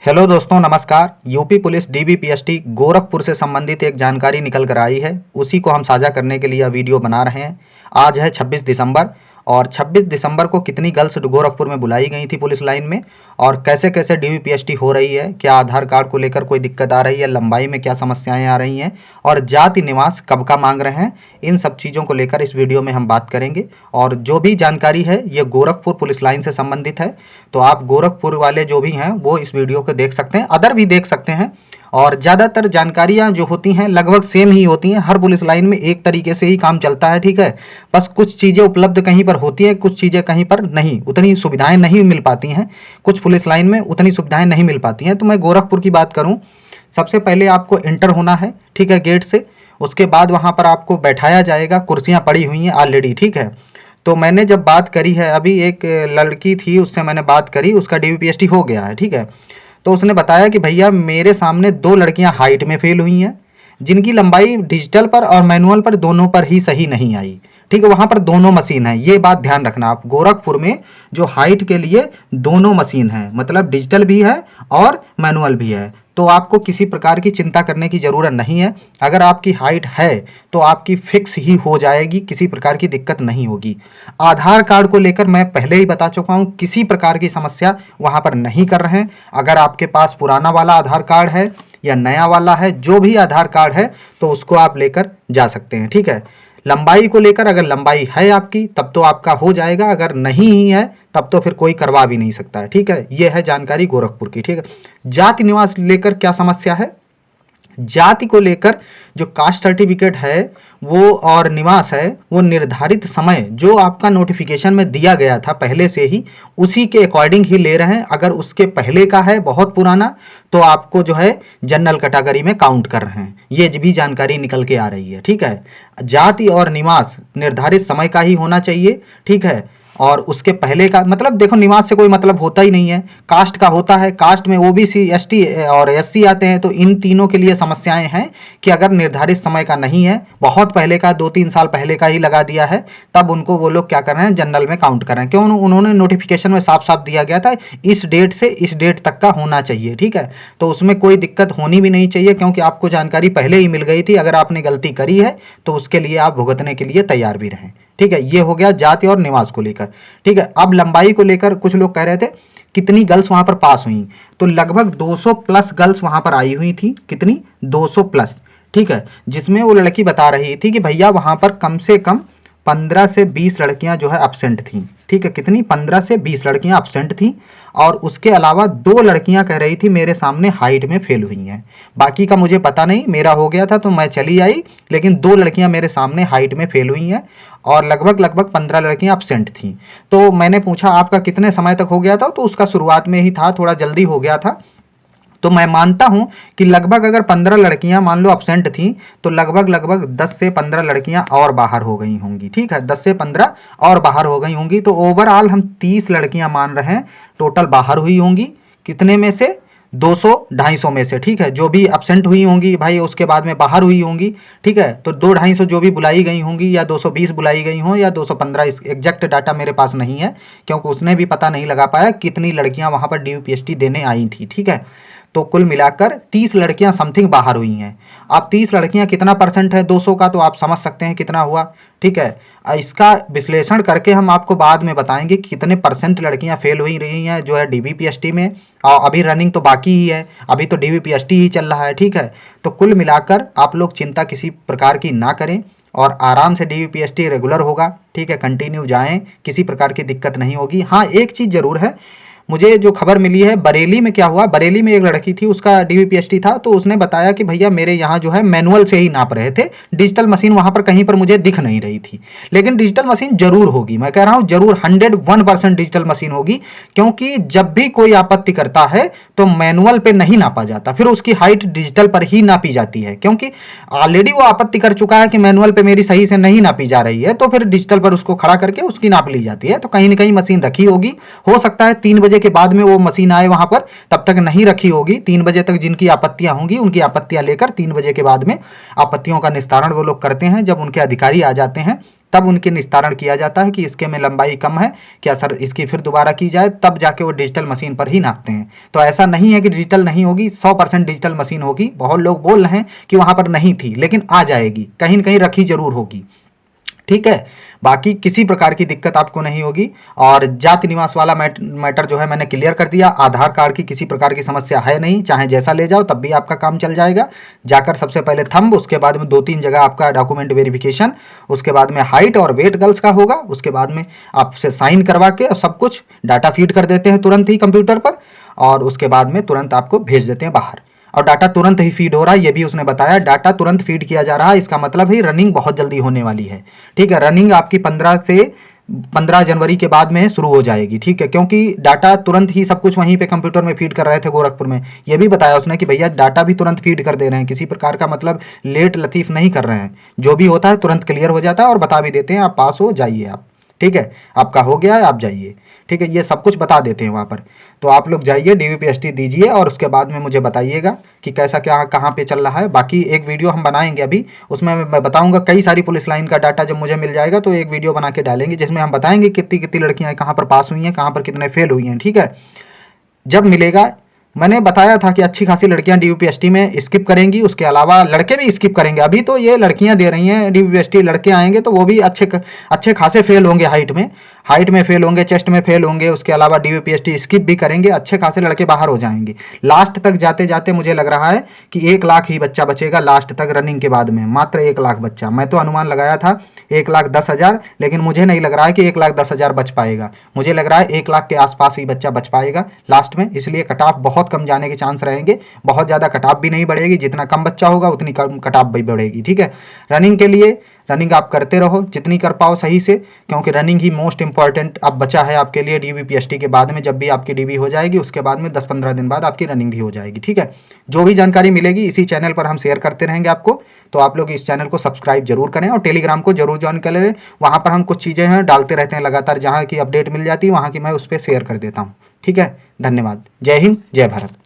Hello दोस्तों, नमस्कार। UP police DBPST Gorakhpur से संबंधित एक जानकारी निकल कर आई है, उसी को हम साझा करने के लिए यह वीडियो बना रहे हैं। आज है 26 दिसंबर और 26 दिसंबर को कितनी गर्ल्स गोरखपुर में बुलाई गई थी पुलिस लाइन में और कैसे कैसे डीबीपीएसटी हो रही है, क्या आधार कार्ड को लेकर कोई दिक्कत आ रही है, लंबाई में क्या समस्याएं आ रही हैं और जाति निवास कब का मांग रहे हैं, इन सब चीज़ों को लेकर इस वीडियो में हम बात करेंगे। और जो भी जानकारी है ये गोरखपुर पुलिस लाइन से संबंधित है, तो आप गोरखपुर वाले जो भी हैं वो इस वीडियो को देख सकते हैं, अदर भी देख सकते हैं। और ज़्यादातर जानकारियाँ जो होती हैं लगभग सेम ही होती हैं, हर पुलिस लाइन में एक तरीके से ही काम चलता है, ठीक है। बस कुछ चीज़ें उपलब्ध कहीं पर होती हैं, कुछ चीज़ें कहीं पर नहीं, उतनी सुविधाएं नहीं मिल पाती हैं, कुछ पुलिस लाइन में उतनी सुविधाएं नहीं मिल पाती हैं। तो मैं गोरखपुर की बात करूं, सबसे पहले आपको एंटर होना है, ठीक है, गेट से। उसके बाद वहां पर आपको बैठाया जाएगा, कुर्सियां पड़ी हुई हैं ऑलरेडी, ठीक है। तो मैंने जब बात करी है, अभी एक लड़की थी उससे मैंने बात करी, उसका डीबीपीएसटी हो गया है, ठीक है। तो उसने बताया कि भैया मेरे सामने 2 लड़कियां हाइट में फेल हुई हैं, जिनकी लंबाई डिजिटल पर और मैनुअल पर दोनों पर ही सही नहीं आई, ठीक है। वहाँ पर दोनों मशीन है, ये बात ध्यान रखना आप। गोरखपुर में जो हाइट के लिए दोनों मशीन है, मतलब डिजिटल भी है और मैनुअल भी है, तो आपको किसी प्रकार की चिंता करने की ज़रूरत नहीं है। अगर आपकी हाइट है तो आपकी फिक्स ही हो जाएगी, किसी प्रकार की दिक्कत नहीं होगी। आधार कार्ड को लेकर मैं पहले ही बता चुका हूँ, किसी प्रकार की समस्या वहाँ पर नहीं कर रहे हैं। अगर आपके पास पुराना वाला आधार कार्ड है या नया वाला है, जो भी आधार कार्ड है तो उसको आप लेकर जा सकते हैं, ठीक है। लंबाई को लेकर अगर लंबाई है आपकी तब तो आपका हो जाएगा, अगर नहीं ही है तब तो फिर कोई करवा भी नहीं सकता है, ठीक है। ये है जानकारी गोरखपुर की, ठीक है। जाति निवास लेकर क्या समस्या है, जाति को लेकर जो कास्ट सर्टिफिकेट है वो और निवास है वो निर्धारित समय जो आपका नोटिफिकेशन में दिया गया था पहले से ही, उसी के अकॉर्डिंग ही ले रहे हैं। अगर उसके पहले का है बहुत पुराना तो आपको जो है जनरल कैटेगरी में काउंट कर रहे हैं, ये भी जानकारी निकल के आ रही है, ठीक है। जाति और निवास निर्धारित समय का ही होना चाहिए, ठीक है। और उसके पहले का मतलब देखो, निवास से कोई मतलब होता ही नहीं है, कास्ट का होता है। कास्ट में ओबीसी, एसटी और एससी आते हैं, तो इन तीनों के लिए समस्याएं हैं कि अगर निर्धारित समय का नहीं है, बहुत पहले का 2-3 साल पहले का ही लगा दिया है, तब उनको वो लोग क्या कर रहे हैं, जनरल में काउंट कर रहे हैं। क्यों? उन्होंने नोटिफिकेशन में साफ साफ दिया गया था इस डेट से इस डेट तक का होना चाहिए, ठीक है। तो उसमें कोई दिक्कत होनी भी नहीं चाहिए, क्योंकि आपको जानकारी पहले ही मिल गई थी। अगर आपने गलती करी है तो उसके लिए आप भुगतने के लिए तैयार भी रहें, ठीक है। ये हो गया जाति और निवास को लेकर, ठीक है। अब लंबाई को लेकर कुछ लोग कह रहे थे कितनी गर्ल्स वहां पर पास हुई, तो लगभग 200 प्लस गर्ल्स वहां पर आई हुई थी। कितनी? 200 प्लस, ठीक है। जिसमें वो लड़की बता रही थी कि भैया वहां पर कम से कम 15 से 20 लड़कियां जो है एब्सेंट थी, ठीक है। कितनी? 15 से 20 लड़कियां एब्सेंट थी। और उसके अलावा 2 लड़कियां कह रही थी मेरे सामने हाइट में फेल हुई हैं। बाकी का मुझे पता नहीं, मेरा हो गया था तो मैं चली आई, लेकिन 2 लड़कियां मेरे सामने हाइट में फेल हुई हैं और लगभग 15 लड़कियां एब्सेंट थीं। तो मैंने पूछा आपका कितने समय तक हो गया था, तो उसका शुरुआत में ही था, थोड़ा जल्दी हो गया था। तो मैं मानता हूं कि लगभग अगर 15 लड़कियां मान लो एब्सेंट थीं, तो लगभग 10 से 15 लड़कियां और बाहर हो गई होंगी, ठीक है। 10 से 15 और बाहर हो गई होंगी, तो ओवरऑल हम 30 लड़कियां मान रहे हैं टोटल बाहर हुई होंगी। कितने में से? 200-250 में से, ठीक है। जो भी एब्सेंट हुई होंगी भाई, उसके बाद में बाहर हुई होंगी, ठीक है। तो 200-250 जो भी बुलाई गई होंगी, या 220 बुलाई गई हों या 215, एग्जैक्ट डाटा मेरे पास नहीं है, क्योंकि उसने भी पता नहीं लगा पाया कितनी लड़कियां वहां पर डीबीपीएसटी देने आई थी, ठीक है। तो कुल मिलाकर 30 लड़कियां समथिंग बाहर हुई हैं। अब 30 लड़कियां कितना परसेंट है 200 का, तो आप समझ सकते हैं कितना हुआ, ठीक है। इसका विश्लेषण करके हम आपको बाद में बताएंगे कि कितने परसेंट लड़कियां फेल हुई रही हैं जो है डीबीपीएसटी में। और अभी रनिंग तो बाकी ही है, अभी तो डीबीपीएसटी ही चल रहा है, ठीक है। तो कुल मिलाकर आप लोग चिंता किसी प्रकार की ना करें और आराम से डीबीपीएसटी रेगुलर होगा, ठीक है। कंटिन्यू जाएं, किसी प्रकार की दिक्कत नहीं होगी। हाँ, एक चीज़ ज़रूर है, मुझे जो खबर मिली है बरेली में क्या हुआ, बरेली में एक लड़की थी, उसका डीबीपीएसटी था, तो उसने बताया कि भैया मेरे यहाँ जो है मैनुअल से ही नाप रहे थे, डिजिटल मशीन वहाँ पर कहीं पर मुझे दिख नहीं रही थी। लेकिन डिजिटल मशीन जरूर होगी, मैं कह रहा हूँ जरूर, 101% डिजिटल मशीन होगी, क्योंकि जब भी कोई आपत्ति करता है तो मैनुअल पे नहीं नापा जाता, फिर उसकी हाइट डिजिटल पर ही नापी जाती है, क्योंकि ऑलरेडी वो आपत्ति कर चुका है कि मैनुअल पे मेरी सही से नहीं नापी जा रही है, तो फिर डिजिटल पर उसको खड़ा करके उसकी नाप ली जाती है। तो कहीं ना कहीं मशीन रखी होगी, हो सकता है 3 बजे के बाद में वो मशीन आए वहां पर, तब तक नहीं रखी होगी। 3 बजे तक जिनकी आपत्तियां होंगी उनकी आपत्तियां लेकर 3 बजे के बाद में आपत्तियों का निस्तारण वो लोग करते हैं। जब उनके अधिकारी आ जाते हैं तब उनके निस्तारण किया जाता है कि इसके में लंबाई कम है, क्या सर इसकी फिर दोबारा की जाए, तब जाके वो डिजिटल मशीन पर ही नापते हैं। तो ऐसा नहीं है कि डिजिटल नहीं होगी, 100% डिजिटल मशीन होगी। बहुत लोग बोल रहे हैं कि वहाँ पर नहीं थी, लेकिन आ जाएगी, कहीं न कहीं रखी ज़रूर होगी, ठीक है। बाकी किसी प्रकार की दिक्कत आपको नहीं होगी। और जाति निवास वाला मैटर जो है मैंने क्लियर कर दिया। आधार कार्ड की किसी प्रकार की समस्या है नहीं, चाहे जैसा ले जाओ तब भी आपका काम चल जाएगा। जाकर सबसे पहले थंब, उसके बाद में 2-3 जगह आपका डॉक्यूमेंट वेरिफिकेशन, उसके बाद में हाइट और वेट गर्ल्स का होगा, उसके बाद में आपसे साइन करवा के सब कुछ डाटा फीड कर देते हैं तुरंत ही कंप्यूटर पर, और उसके बाद में तुरंत आपको भेज देते हैं बाहर। और डाटा तुरंत ही फीड हो रहा है, ये भी उसने बताया, डाटा तुरंत फीड किया जा रहा है। इसका मतलब है रनिंग बहुत जल्दी होने वाली है, ठीक है। रनिंग आपकी 15 जनवरी के बाद में शुरू हो जाएगी, ठीक है, क्योंकि डाटा तुरंत ही सब कुछ वहीं पे कंप्यूटर में फीड कर रहे थे गोरखपुर में। ये भी बताया उसने कि भैया डाटा भी तुरंत फीड कर दे रहे हैं, किसी प्रकार का मतलब लेट लतीफ़ नहीं कर रहे हैं। जो भी होता है तुरंत क्लियर हो जाता है और बता भी देते हैं आप पास हो जाइए आप, ठीक है, आपका हो गया है आप जाइए, ठीक है। ये सब कुछ बता देते हैं वहाँ पर। तो आप लोग जाइए DVPST दीजिए और उसके बाद में मुझे बताइएगा कि कैसा क्या कहाँ पे चल रहा है। बाकी एक वीडियो हम बनाएंगे अभी, उसमें मैं बताऊंगा कई सारी पुलिस लाइन का डाटा जब मुझे मिल जाएगा तो एक वीडियो बना के डालेंगे, जिसमें हम बताएंगे कितनी कितनी लड़कियाँ कहाँ पर पास हुई हैं, कहाँ पर कितने फेल हुई हैं, ठीक है। जब मिलेगा, मैंने बताया था कि अच्छी खासी लड़कियां DVPST में स्किप करेंगी, उसके अलावा लड़के भी स्किप करेंगे। अभी तो ये लड़कियां दे रही हैं DVPST, लड़के आएंगे तो वो भी अच्छे खासे फेल होंगे, हाइट में फेल होंगे, चेस्ट में फेल होंगे, उसके अलावा DVPST स्किप भी करेंगे, अच्छे खासे लड़के बाहर हो जाएंगे। लास्ट तक जाते जाते मुझे लग रहा है कि 1 लाख ही बच्चा बचेगा लास्ट तक रनिंग के बाद में, मात्र 1 लाख बच्चा। मैं तो अनुमान लगाया था 1,10,000, लेकिन मुझे नहीं लग रहा है कि 1,10,000 बच पाएगा। मुझे लग रहा है 1 लाख के आसपास ही बच्चा बच पाएगा लास्ट में, इसलिए कट ऑफ बहुत कम जाने के चांस रहेंगे। बहुत ज़्यादा कट ऑफ भी नहीं बढ़ेगी, जितना कम बच्चा होगा उतनी कम कट ऑफ भी बढ़ेगी, ठीक है। रनिंग के लिए रनिंग आप करते रहो जितनी कर पाओ सही से, क्योंकि रनिंग ही मोस्ट इंपॉर्टेंट अब बचा है आपके लिए DVPST के बाद में। जब भी आपकी DV हो जाएगी उसके बाद में 10-15 दिन बाद आपकी रनिंग भी हो जाएगी, ठीक है। जो भी जानकारी मिलेगी इसी चैनल पर हम शेयर करते रहेंगे आपको, तो आप लोग इस चैनल को सब्सक्राइब जरूर करें और टेलीग्राम को जरूर ज्वाइन कर लें। वहाँ पर हम कुछ चीज़ें हैं डालते रहते हैं लगातार, जहाँ की अपडेट मिल जाती है वहाँ की मैं उस पर शेयर कर देता हूँ, ठीक है। धन्यवाद। जय हिंद, जय भारत।